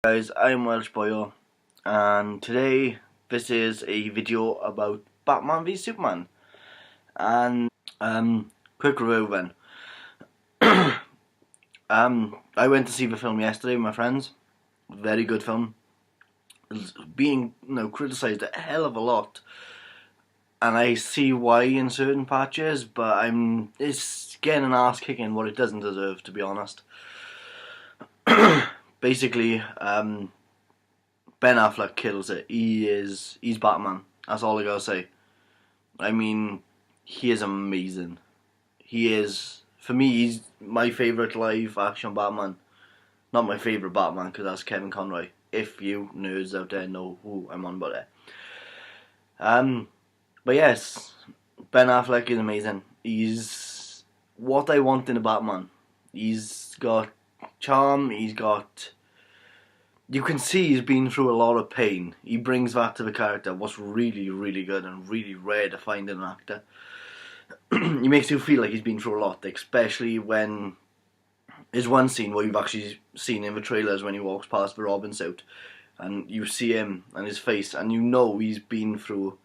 Guys, I'm Welsh Boyo, and today this is a video about Batman v Superman. And quick review then. I went to see the film yesterday with my friends. Very good film. It's being criticised a hell of a lot, and I see why in certain patches, but it's getting an ass kicking what it doesn't deserve, to be honest. Basically, Ben Affleck kills it. He's Batman. That's all I gotta say. I mean, he is amazing. He is, for me, he's my favourite live action Batman. Not my favourite Batman, because that's Kevin Conroy. If you nerds out there know who I'm on about there. But yes, Ben Affleck is amazing. He's what I want in a Batman. He's got charm, you can see he's been through a lot of pain. He brings that to the character, what's really, really good and really rare to find in an actor. He makes you feel like he's been through a lot, especially when there's one scene where you've actually seen in the trailers when he walks past the Robin suit, and you see him and his face, and you know he's been through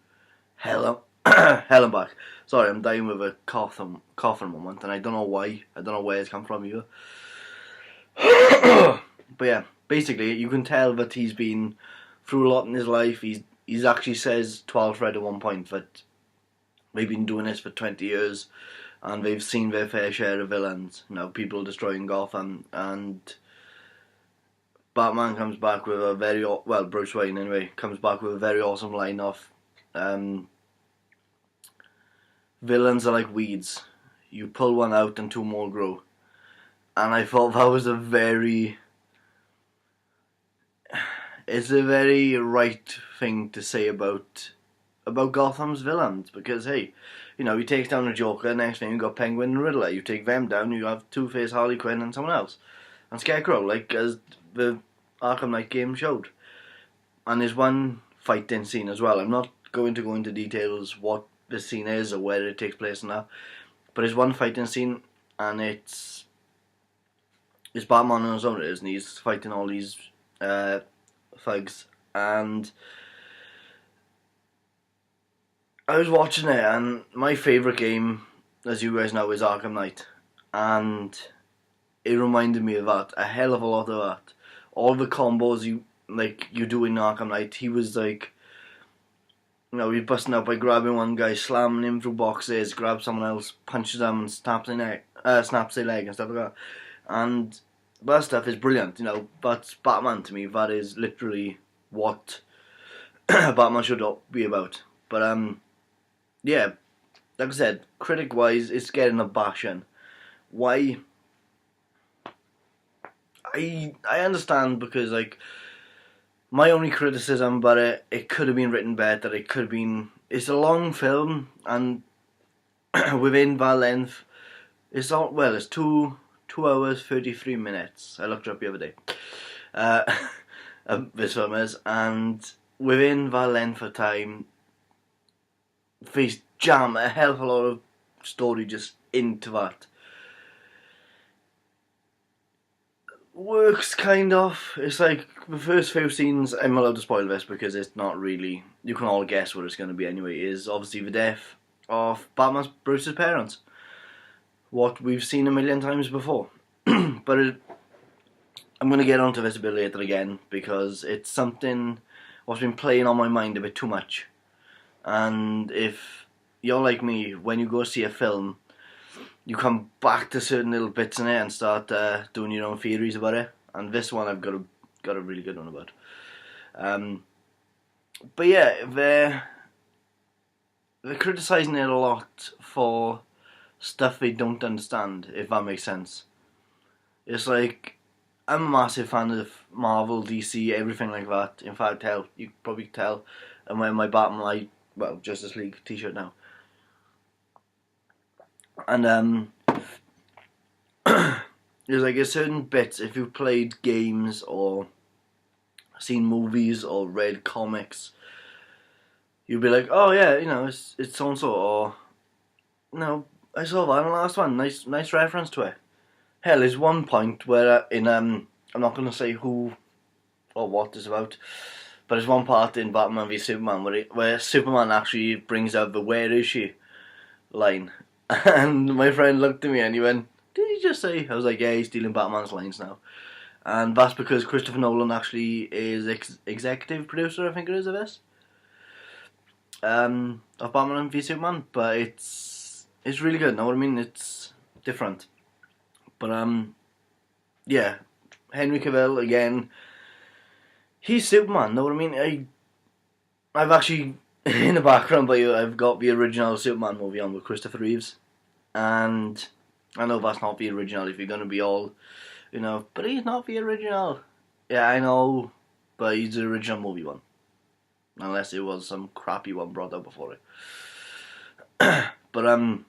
hell and back. Sorry, I'm dying with a coughing moment, and I don't know why. I don't know where it's come from either. But yeah, basically, you can tell that he's been through a lot in his life. He's actually says to Alfred at one point that they've been doing this for 20 years, and they've seen their fair share of villains. People destroying Gotham, and Batman comes back with a Bruce Wayne anyway, comes back with a very awesome line of villains are like weeds. You pull one out and two more grow. And I thought that was it's a very right thing to say about Gotham's villains, because hey, he takes down the Joker, next thing you got Penguin and Riddler, you take them down, you have Two-Face, Harley Quinn and someone else, and Scarecrow, like as the Arkham Knight game showed. And there's one fighting scene as well. I'm not going to go into details what the scene is or where it takes place and that, but there's one fighting scene, and it's Batman on his own, and he's fighting all these thugs. And I was watching it, and my favourite game, as you guys know, is Arkham Knight, and it reminded me of that, a hell of a lot of that. All the combos you do in Arkham Knight, he was like, he's busting out by grabbing one guy, slamming him through boxes, grabs someone else, punches them and snaps their leg and stuff like that. And that stuff is brilliant, that's Batman to me. That is literally what Batman should be about. But yeah, like I said, critic wise, it's getting a bashing. Why? I understand, because my only criticism about it could have been written better. It's a long film, and within that length, it's 2 hours 33 minutes. I looked it up the other day. This film is, and within that length of time, they jam a hell of a lot of story just into that. Works kind of. It's like the first few scenes. I'm allowed to spoil this because it's not really. You can all guess what it's going to be anyway. Is obviously the death of Bruce's parents. What we've seen a million times before. But I'm going to get onto this a bit later again, because it's something what's been playing on my mind a bit too much. And if you're like me, when you go see a film, you come back to certain little bits in it and start doing your own theories about it. And this one I've got a really good one about. But yeah, they're criticising it a lot for stuff they don't understand, if that makes sense. It's like, I'm a massive fan of Marvel, DC, everything like that. In fact, hell, you can probably tell I'm wearing my Batman, Justice League t-shirt now. And there's a certain bits, if you've played games or seen movies or read comics, you'll be like, oh yeah, it's so and so, or I saw that in the last one. Nice reference to it. Hell, there's one point where I'm not going to say who or what it's about. But there's one part in Batman v Superman where Superman actually brings out the "Where is she?" line, and my friend looked at me and he went, "Did he just say?" I was like, "Yeah, he's stealing Batman's lines now," and that's because Christopher Nolan actually is executive producer, I think it is, of this, of Batman v Superman. But it's really good. Know what I mean? It's different, but yeah, Henry Cavill again. He's Superman. Know what I mean? I've actually in the background, but I've got the original Superman movie on with Christopher Reeves, and I know that's not the original. If you're gonna be all, but he's not the original. Yeah, I know, but he's the original movie one, unless it was some crappy one brought out before it. But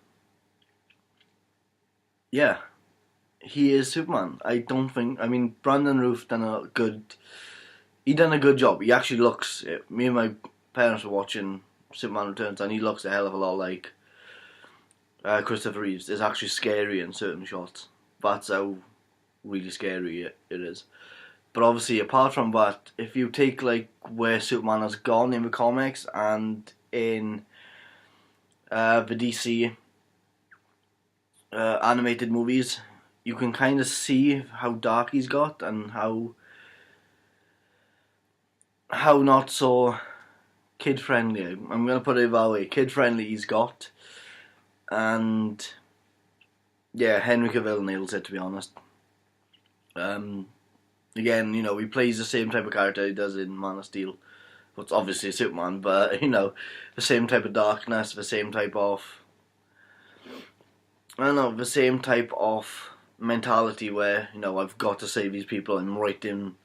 yeah, he is Superman. I don't think. I mean, Brandon Routh done a good. He done a good job. He actually looks. Me and my parents were watching Superman Returns, and he looks a hell of a lot like Christopher Reeves. It's actually scary in certain shots. That's how really scary it is. But obviously, apart from that, if you take like where Superman has gone in the comics and in the DC animated movies, you can kind of see how dark he's got and how not so kid friendly. I'm gonna put it that way. Kid friendly he's got, and yeah, Henry Cavill nails it, to be honest. Again, he plays the same type of character he does in Man of Steel. Well, it's obviously Superman, but the same type of darkness, the same type of the same type of mentality where I've got to save these people. I'm writing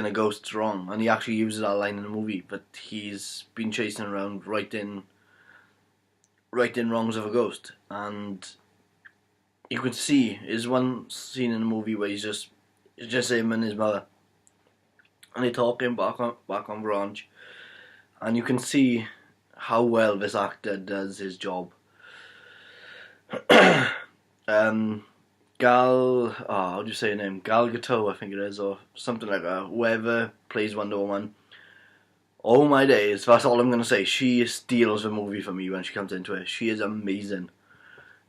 a ghost's wrong, and he actually uses that line in the movie. But he's been chasing around writing wrongs of a ghost, and you could see is one scene in the movie where it's just him and his mother, and they're talking back on the ranch, and you can see how well this actor does his job. How do you say her name? Gal Gadot, I think it is, or something like that. Whoever plays Wonder Woman. Oh my days, that's all I'm going to say. She steals the movie for me when she comes into it. She is amazing.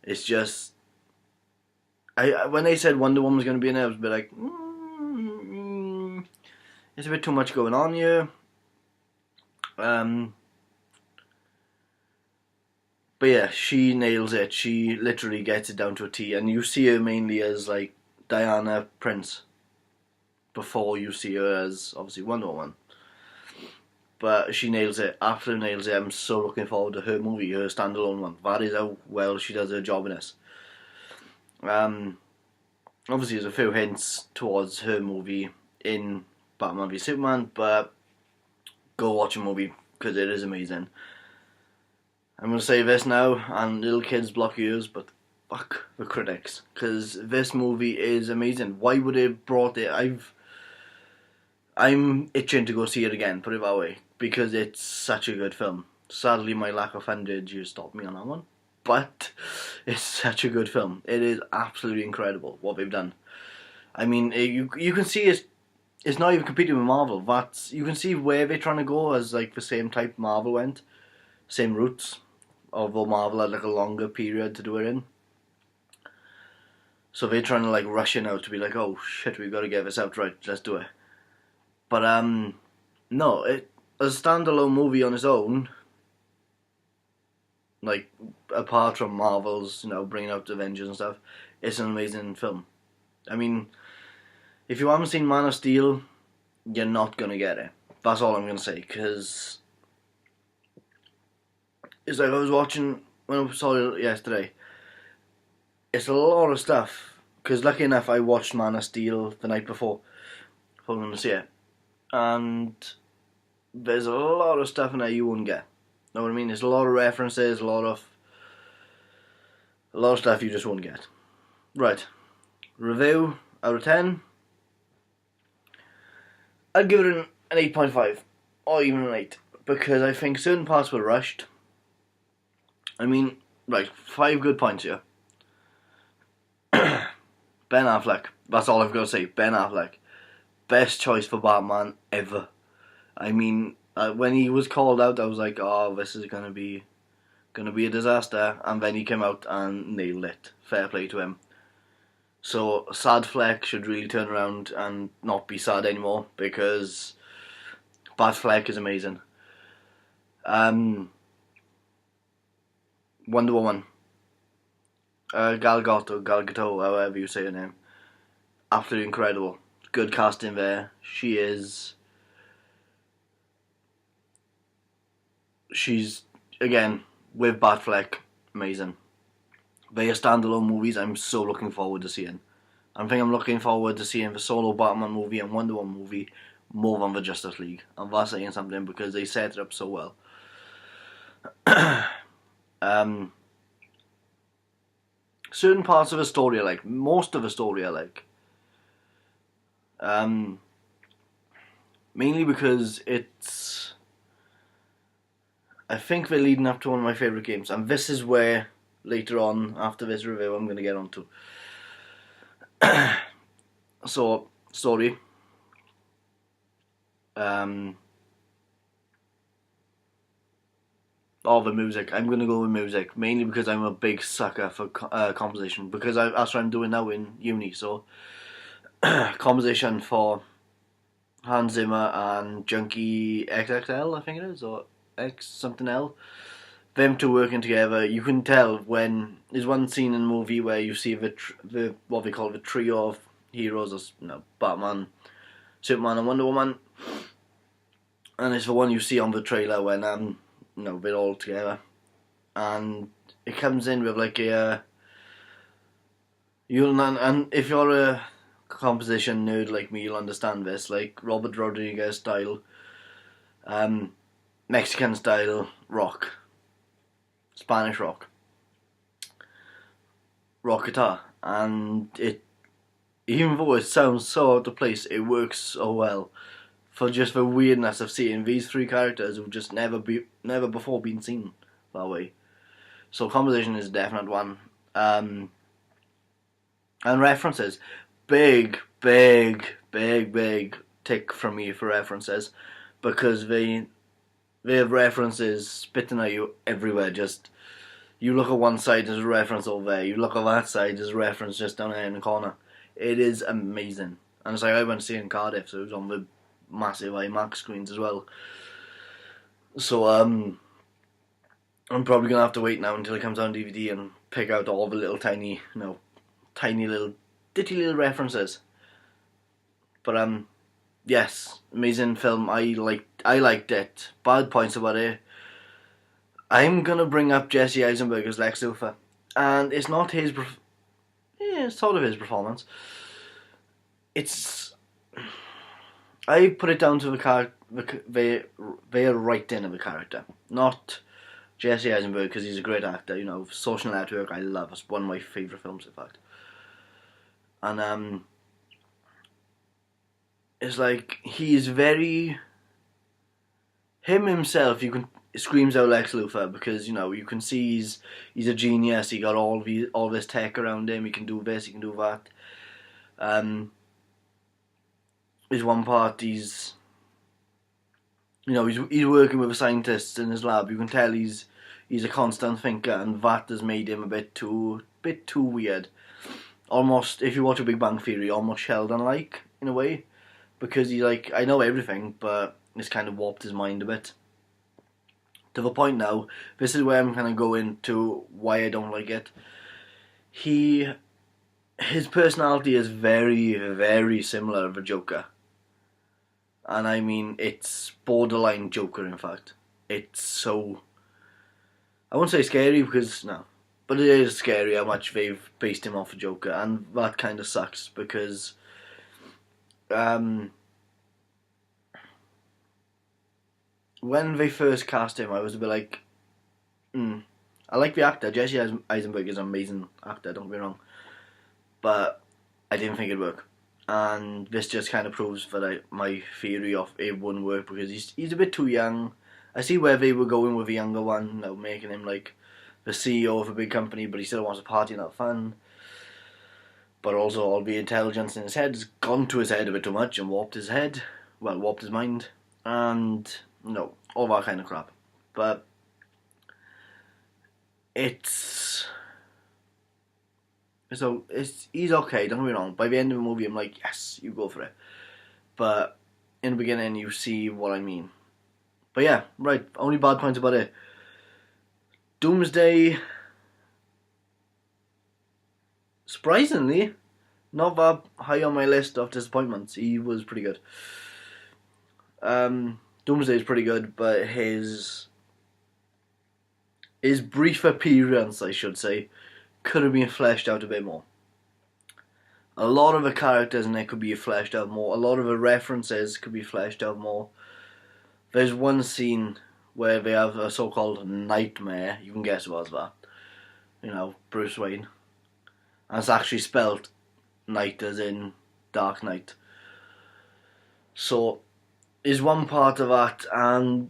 It's just... when they said Wonder Woman was going to be in it, I was a bit like... it's a bit too much going on here. But yeah, she nails it. She literally gets it down to a T. And you see her mainly as like Diana Prince before you see her as obviously Wonder Woman. But she nails it. Absolutely nails it. I'm so looking forward to her movie, her standalone one. That is how well she does her job in this. Obviously there's a few hints towards her movie in Batman v Superman, but go watch a movie because it is amazing. I'm going to say this now, and little kids block your ears, but fuck the critics, because this movie is amazing. Why would they brought it? I'm itching to go see it again, put it that way, because it's such a good film. Sadly, my lack of fundage has stopped me on that one, but it's such a good film. It is absolutely incredible what they've done. I mean, you can see it's not even competing with Marvel. You can see where they're trying to go as like the same type Marvel went, same routes. Although Marvel had like a longer period to do it in. So they're trying to like rush in out to be like, oh shit, we've got to get this out right, let's do it. But no, as a standalone movie on its own, like apart from Marvel's, bringing out the Avengers and stuff, it's an amazing film. I mean, if you haven't seen Man of Steel, you're not gonna get it. That's all I'm gonna say, because it's like I was watching when I saw it yesterday. It's a lot of stuff, because lucky enough I watched Man of Steel the night before to see it, and there's a lot of stuff in there you wouldn't get. Know what I mean? There's a lot of references, a lot of stuff you just won't get. Right, review out of 10. I'd give it an 8.5 or even an 8, because I think certain parts were rushed. I mean, right, 5 good points here. Ben Affleck. That's all I've got to say. Ben Affleck. best choice for Batman ever. I mean, when he was called out, I was like, oh, this is gonna be a disaster. And then he came out and nailed it. Fair play to him. So Sad Fleck should really turn around and not be sad anymore, because Bad Fleck is amazing. Wonder Woman. Gal Gadot, however you say her name. Absolutely incredible. Good casting there. She's, again, with Batfleck, amazing. They are standalone movies I'm so looking forward to seeing. I'm looking forward to seeing the solo Batman movie and Wonder Woman movie more than the Justice League. And that's saying something, because they set it up so well. Certain parts of the story I like. Most of the story I like. Mainly because I think they're leading up to one of my favourite games, and this is where later on, after this review, I'm going to get onto. So, story. All the music. I'm going to go with music, mainly because I'm a big sucker for composition, because that's what I'm doing now in uni. So, composition for Hans Zimmer and Junkie XXL, I think it is, or X something L. Them two working together, you can tell when there's one scene in the movie where you see the what they call the trio of heroes, Batman, Superman, and Wonder Woman, and it's the one you see on the trailer when they're all together, and it comes in with like and if you're a composition nerd like me, you'll understand this, like Robert Rodriguez style, Mexican style rock, Spanish rock guitar, and even though it sounds so out of place, it works so well for just the weirdness of seeing these three characters who've just never before been seen that way. So composition is a definite one. And references, big tick from me for references, because they have references spitting at you everywhere. Just, you look at one side, there's a reference over there. You look at that side, there's a reference just down there in the corner. It is amazing. And it's like, I went to see it in Cardiff, so it was on the massive IMAX screens as well. So I'm probably gonna have to wait now until it comes out on DVD and pick out all the little tiny little ditty little references. But yes, amazing film. I liked it. Bad points about it. I'm gonna bring up Jesse Eisenberg as Lex Luthor, and it's not his. It's sort of his performance. I put it down to the writing of the character, not Jesse Eisenberg, because he's a great actor. Social Network, I love. It's one of my favourite films, in fact. And it's like, he's very himself. You can screams out Lex Luthor, because you can see he's a genius. He got all this tech around him. He can do this, he can do that. There's one part he's working with the scientists in his lab. You can tell he's a constant thinker, and that has made him a bit too weird. Almost, if you watch a Big Bang Theory, almost Sheldon-like in a way, because he's like, I know everything, but it's kind of warped his mind a bit. To the point now, this is where I'm kind of going to why I don't like it. His personality is very, very similar to the Joker. And I mean, it's borderline Joker, in fact. It's so, I won't say scary, because no, but it is scary how much they've based him off of Joker, and that kind of sucks, because when they first cast him, I was a bit like, I like the actor. Jesse Eisenberg is an amazing actor, don't get me wrong, but I didn't think it'd work. And this just kind of proves that my theory of it wouldn't work, because he's a bit too young. I see where they were going with the younger one, making him like the CEO of a big company, but he still wants to party and have fun. but also all the intelligence in his head has gone to his head a bit too much and warped his head, well, warped his mind, and all that kind of crap. But he's okay, don't get me wrong. By the end of the movie I'm like, yes, you go for it. But in the beginning you see what I mean. But yeah, right, only bad points about it. Doomsday, surprisingly, not that high on my list of disappointments. He was pretty good. Doomsday is pretty good, but his brief appearance, I should say, could have been fleshed out a bit more. A lot of the characters in it could be fleshed out more. A lot of the references could be fleshed out more. There's one scene where they have a so-called nightmare. You can guess what was that. Bruce Wayne. And it's actually spelled night as in Dark Knight. So, is one part of that, and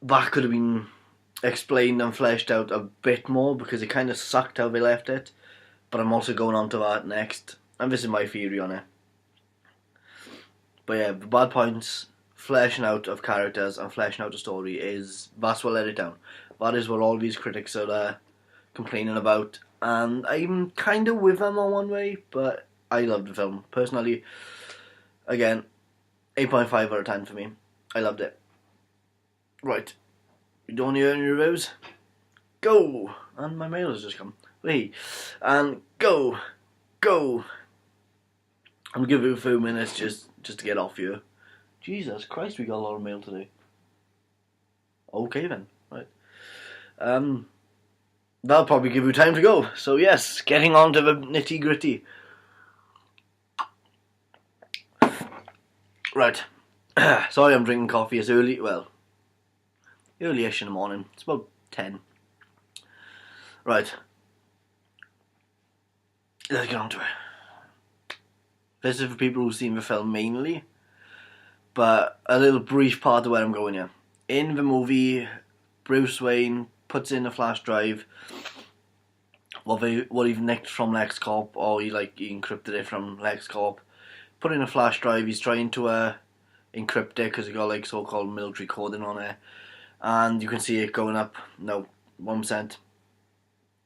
that could have been explained and fleshed out a bit more because it kind of sucked how they left it. But I'm also going on to that next, and this is my theory on it. But yeah, the bad points, fleshing out of characters and fleshing out the story, that's what let it down. That is what all these critics are complaining about, and I'm kind of with them on one way, but I love the film. Personally, again, 8.5 out of 10 for me. I loved it. Right, you don't hear any reviews? Go! And my mail has just come. Wait, and go! I'm gonna give you a few minutes just to get off here. Jesus Christ, we got a lot of mail today. Okay then, right. That'll probably give you time to go. So yes, getting on to the nitty gritty. Right. Sorry I'm drinking coffee. It's early-ish in the morning. It's about 10. Right. Let's get on to it. This is for people who've seen the film mainly, but a little brief part of where I'm going here. In the movie, Bruce Wayne puts in a flash drive what he've nicked from LexCorp, or he encrypted it from LexCorp. Put in a flash drive. He's trying to encrypt it because it got so-called military coding on it, and you can see it going up. 1%,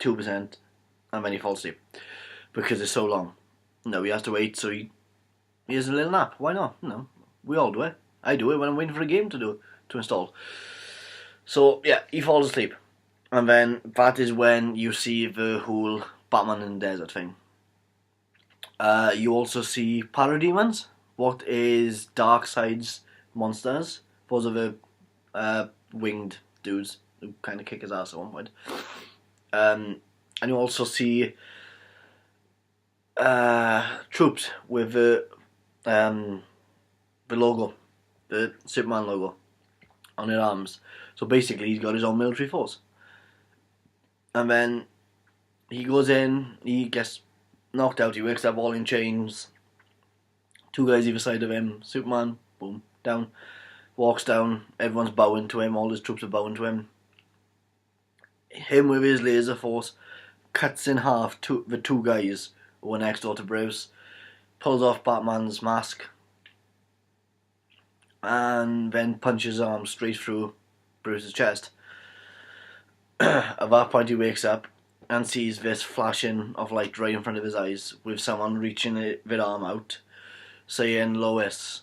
2%, and then he falls asleep because it's so long. He has to wait, so he has a little nap. Why not? We all do it. I do it when I'm waiting for a game to install. So yeah, he falls asleep, and then that is when you see the whole Batman in the desert thing. You also see parademons. What is Darkseid's monsters? Those are the winged dudes who kind of kick his ass at one point. And you also see troops with the logo, the Superman logo, on their arms. So basically, he's got his own military force. And then he goes in, he gets knocked out, he wakes up all in chains. 2 guys either side of him. Superman, boom, down. Walks down, everyone's bowing to him, all his troops are bowing to him. Him with his laser force cuts in half the 2 guys who were next door to Bruce, pulls off Batman's mask, and then punches his arm straight through Bruce's chest. At that point he wakes up and sees this flashing of light right in front of his eyes, with someone reaching their arm out, saying Lois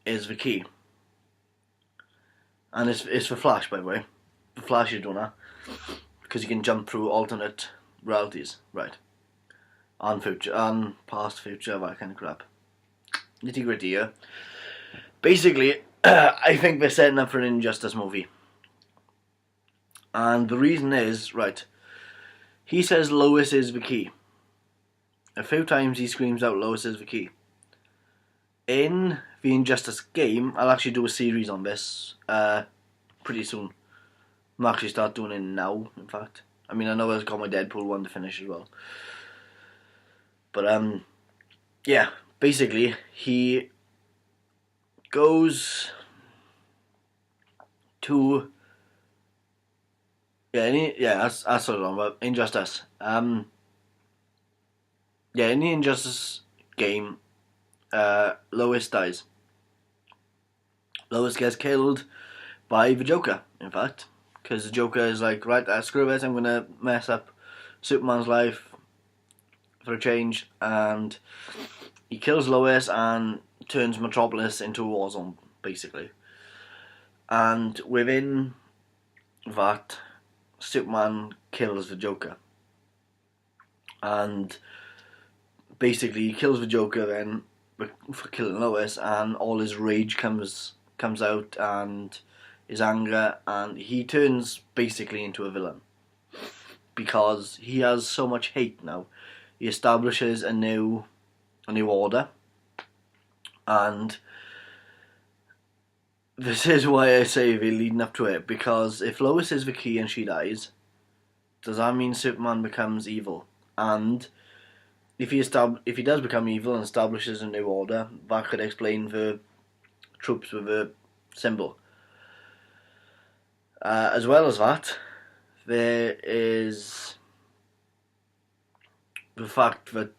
is the key. And it's for Flash, by the way. The Flash is doing that because you can jump through alternate realities, right? On future, on past, future, that kind of crap. Nitty gritty, yeah. Basically, I think they're setting up for an Injustice movie. And the reason is, right, he says Lois is the key. A few times he screams out Lois is the key. In the Injustice game, I'll actually do a series on this pretty soon. I'm actually start doing it now, in fact. I mean, I know I've got my Deadpool one to finish as well. But, yeah, basically, he goes to... Yeah, that's what I'm on about. Injustice. yeah, in the Injustice game, Lois dies. Lois gets killed by the Joker, in fact, because the Joker is like, right, screw it, I'm gonna mess up Superman's life for a change, and he kills Lois and turns Metropolis into a war zone, basically. And within that, Superman kills the Joker, and basically he kills the Joker then for killing Lois, and all his rage comes out, and his anger, and he turns basically into a villain because he has so much hate now. He establishes a new order, and this is why I say we're leading up to it, because if Lois is the key and she dies, does that mean Superman becomes evil? And if he does become evil and establishes a new order, that could explain the troops with a symbol. As well as that, there is the fact that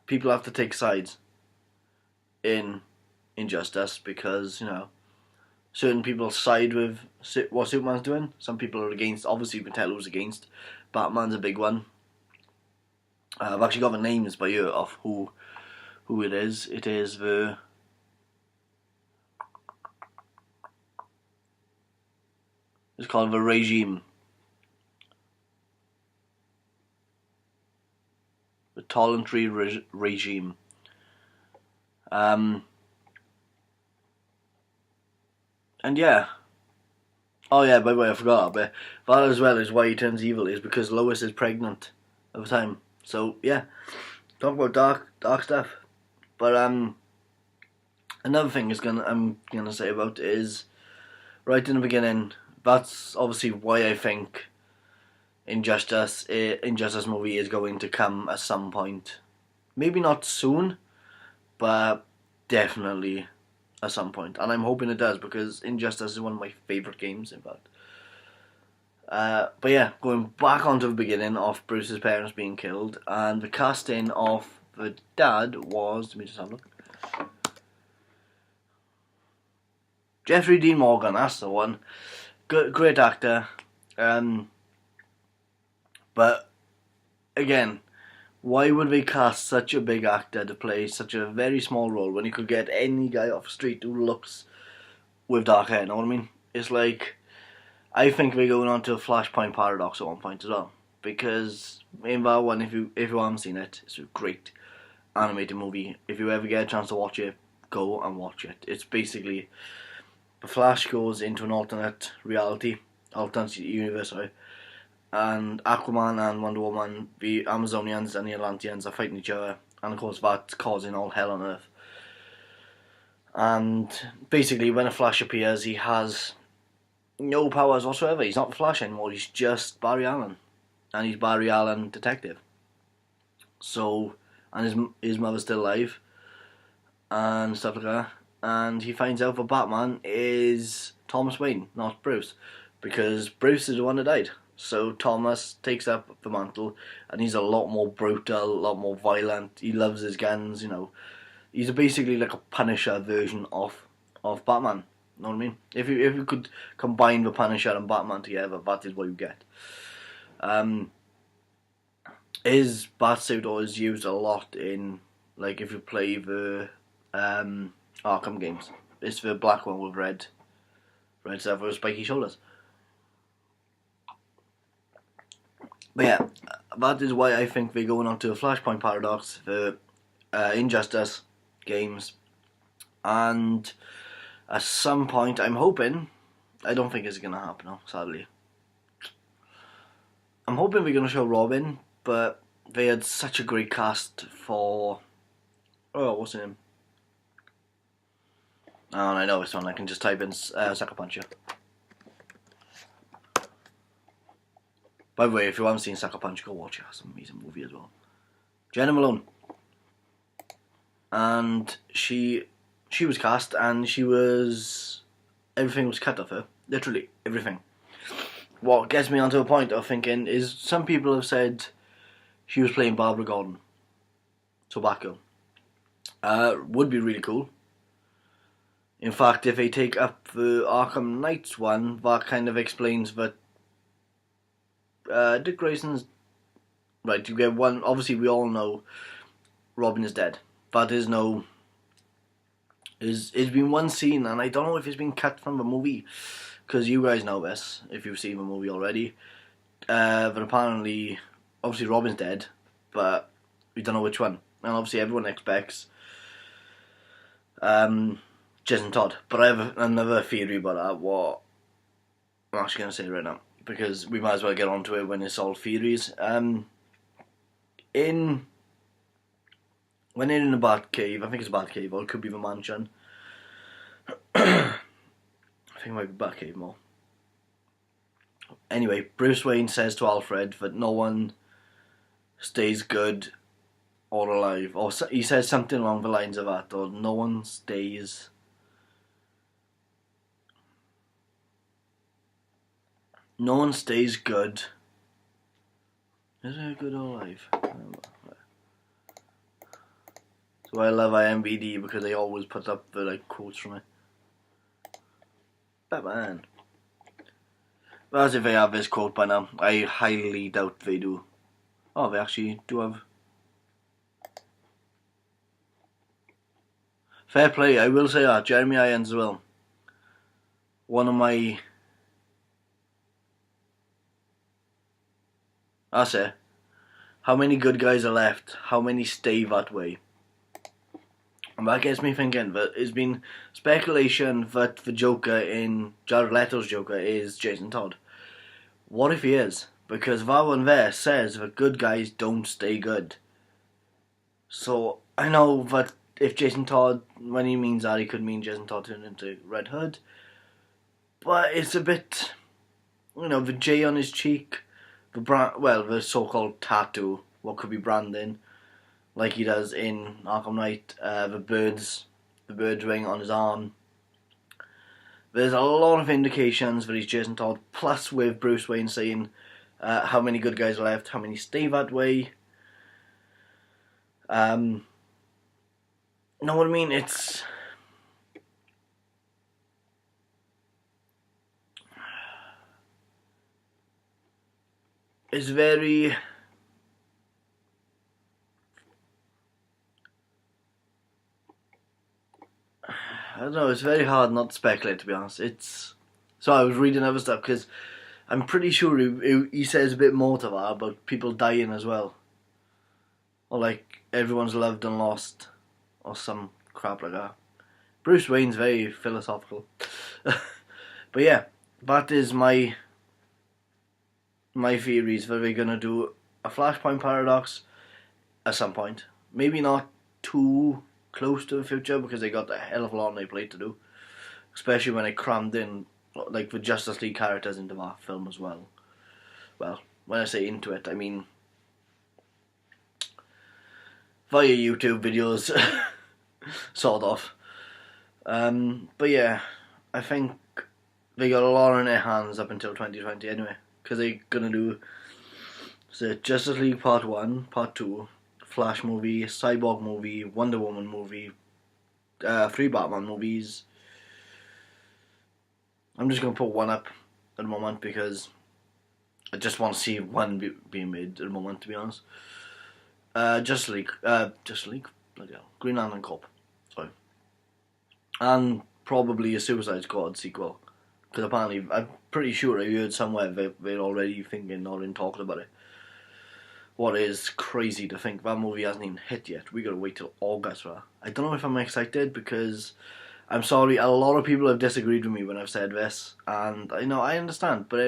people have to take sides in Injustice, because, certain people side with what Superman's doing. Some people are against. Obviously, you can tell who's against. Batman's a big one. I've actually got the names by ear of who it is. It is it's called the Regime. The Voluntary Regime. And yeah. Oh yeah, by the way, I forgot. But that as well is why he turns evil, is because Lois is pregnant at the time. So yeah, talk about dark stuff. But another thing I'm gonna say about is right in the beginning. That's obviously why I think Injustice movie is going to come at some point. Maybe not soon, but definitely at some point. And I'm hoping it does, because Injustice is one of my favourite games, in fact. But yeah, going back onto the beginning of Bruce's parents being killed, and the casting of the dad was, let me just have a look, Jeffrey Dean Morgan, that's the one. Great actor. But again, why would they cast such a big actor to play such a very small role when you could get any guy off the street who looks with dark hair? You know what I mean? It's like, I think we're going on to a Flashpoint Paradox at one point as well, because in that one, if you haven't seen it, it's a great animated movie. If you ever get a chance to watch it, go and watch it. It's basically the Flash goes into an alternate universe, sorry, and Aquaman and Wonder Woman, the Amazonians and the Atlanteans are fighting each other, and of course that's causing all hell on Earth. And basically, when a Flash appears, he has no powers whatsoever. He's not the Flash anymore. He's just Barry Allen, and he's Barry Allen detective. So, and his mother's still alive, and stuff like that. And he finds out that Batman is Thomas Wayne, not Bruce, because Bruce is the one that died. So Thomas takes up the mantle, and he's a lot more brutal, a lot more violent. He loves his guns, He's basically like a Punisher version of Batman. You know what I mean? If you could combine the Punisher and Batman together, that is what you get. His Batsuit is used a lot in, like, if you play the Arkham games. It's the black one with red stuff with spiky shoulders. But yeah, that is why I think we're going on to a Flashpoint Paradox for Injustice games. And at some point, I'm hoping, I don't think it's going to happen now, sadly. I'm hoping we're going to show Robin, but they had such a great cast for, what's his name? Oh, I know this one. I can just type in Sucker Puncher. By the way, if you haven't seen Sucker Punch, go watch it. It's an amazing movie as well. Jenna Malone. And she was cast, and everything was cut off her. Literally, everything. What gets me onto a point of thinking is, some people have said she was playing Barbara Gordon. So Batgirl. Would be really cool. In fact, if they take up the Arkham Knights one, that kind of explains that Dick Grayson's... Right, you get one... Obviously, we all know Robin is dead. That is no... It's been one scene, and I don't know if it's been cut from the movie, because you guys know this, if you've seen the movie already. But apparently, obviously Robin's dead, but we don't know which one. And obviously everyone expects Jason Todd. But I have another theory about that, what I'm actually going to say right now, because we might as well get onto it when it's all theories. When they're in the Batcave, I think it's a Batcave, or it could be the mansion. I think it might be Batcave more. Anyway, Bruce Wayne says to Alfred that no one stays good or alive. Or he says something along the lines of that, or no one stays... No one stays good. Is it good or alive? So I love IMBD because they always put up the like quotes from it. Batman. Well, as if they have this quote by now. I highly doubt they do. Oh, they actually do have. Fair play, I will say that. Jeremy Irons as well. One of my... That's it. How many good guys are left? How many stay that way? And that gets me thinking that there's been speculation that the Joker in Jared Leto's Joker is Jason Todd. What if he is? Because that one there says that good guys don't stay good. So I know that if Jason Todd, when he means that, he could mean Jason Todd turned into Red Hood. But it's a bit, the J on his cheek, the so-called tattoo, what could be branding, like he does in Arkham Knight, the bird ring on his arm. There's a lot of indications that he's Jason Todd, plus with Bruce Wayne saying how many good guys are left, how many stay that way. Know what I mean? It's very... I don't know, it's very hard not to speculate, to be honest. So I was reading other stuff, because I'm pretty sure he says a bit more to that about people dying as well. Or like, everyone's loved and lost, or some crap like that. Bruce Wayne's very philosophical. But yeah, that is my theories that we're going to do a Flashpoint Paradox at some point. Maybe not too close to the future, because they got a hell of a lot on their plate to do, especially when they crammed in like the Justice League characters into that film as well. Well, when I say into it, I mean via YouTube videos, sort of. But yeah, I think they got a lot on their hands up until 2020 anyway, because they're gonna do Justice League Part 1, Part 2, Flash movie, Cyborg movie, Wonder Woman movie, 3 Batman movies. I'm just going to put one up at the moment because I just want to see one being made at the moment, to be honest. Justice League, bloody hell, Green Lantern Corp, sorry. And probably a Suicide Squad sequel, because apparently, I'm pretty sure I heard somewhere they're already thinking or in talking about it. What is crazy to think, that movie hasn't even hit yet. We gotta wait till August for that. I don't know if I'm excited, because I'm sorry, a lot of people have disagreed with me when I've said this, and I understand, but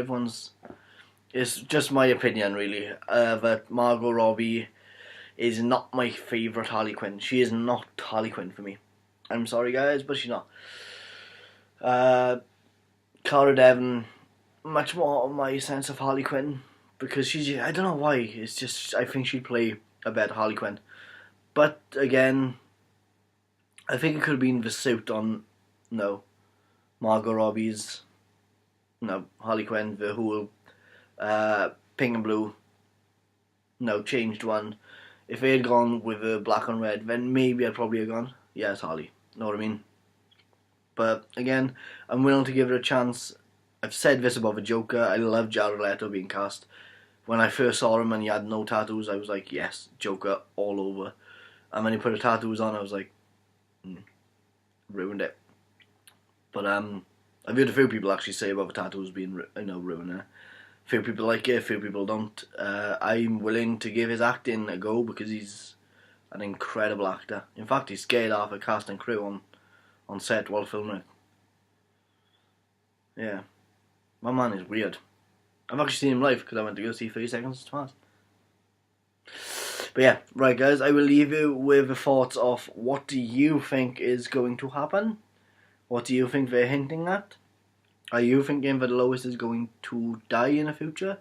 it's just my opinion really, that Margot Robbie is not my favourite Harley Quinn. She is not Harley Quinn for me. I'm sorry guys, but she's not. Cara Devon, much more my sense of Harley Quinn, because she's, I don't know why, it's just, I think she'd play a better Harley Quinn. But again, I think it could have been the suit on, Margot Robbie's, Harley Quinn, the whole pink and blue, changed one. If they had gone with the black and red, then maybe I'd probably have gone, yeah, it's Harley. Know what I mean? But again, I'm willing to give it a chance. I've said this about the Joker. I love Jared Leto being cast. When I first saw him and he had no tattoos, I was like, yes, Joker all over. And when he put the tattoos on, I was like, ruined it. But I've heard a few people actually say about the tattoos being ruined it. A few people like it, a few people don't. I'm willing to give his acting a go because he's an incredible actor. In fact, he scared half a cast and crew on set while filming it. Yeah, my man is weird. I've actually seen him live because I went to go see 30 Seconds to Mars. But yeah, right guys, I will leave you with the thoughts of what do you think is going to happen? What do you think they're hinting at? Are you thinking that Lois is going to die in the future?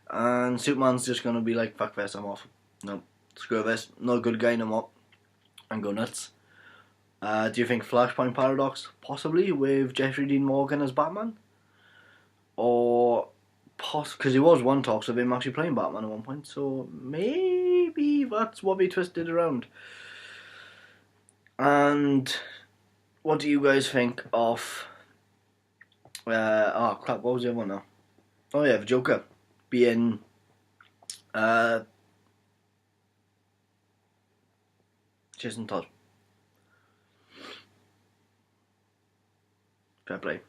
And Superman's just going to be like, fuck this, I'm off. No, screw this, not a good guy no more. And go nuts. Do you think Flashpoint Paradox? Possibly, with Jeffrey Dean Morgan as Batman? Or, because he was one talks of him actually playing Batman at one point, so maybe that's what they twisted around. And what do you guys think of... oh crap, what was the other one now? Oh yeah, the Joker being Jason Todd. Fair play.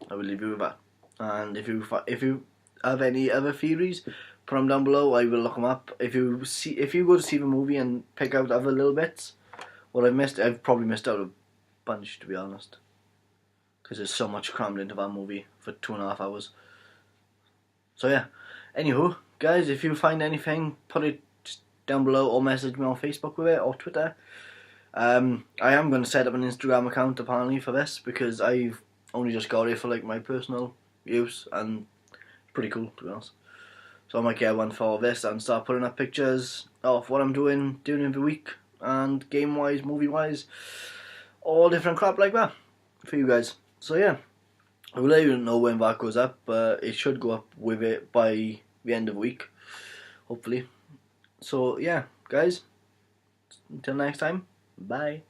I will leave you with that. And if you have any other theories, put them down below. I will look them up. If you go to see the movie and pick out other little bits, what I've missed, I've probably missed out a bunch, to be honest, because there's so much crammed into that movie for 2.5 hours. So yeah. Anywho, guys, if you find anything, put it down below or message me on Facebook with it or Twitter. I am going to set up an Instagram account apparently for this because I've only just got it for like my personal use and it's pretty cool, to be honest. So I might get one for this and start putting up pictures of what I'm doing in the week and game wise, movie wise, all different crap like that for you guys. So yeah, I will let you know when that goes up, but it should go up with it by the end of the week, hopefully. So yeah, guys, until next time, bye.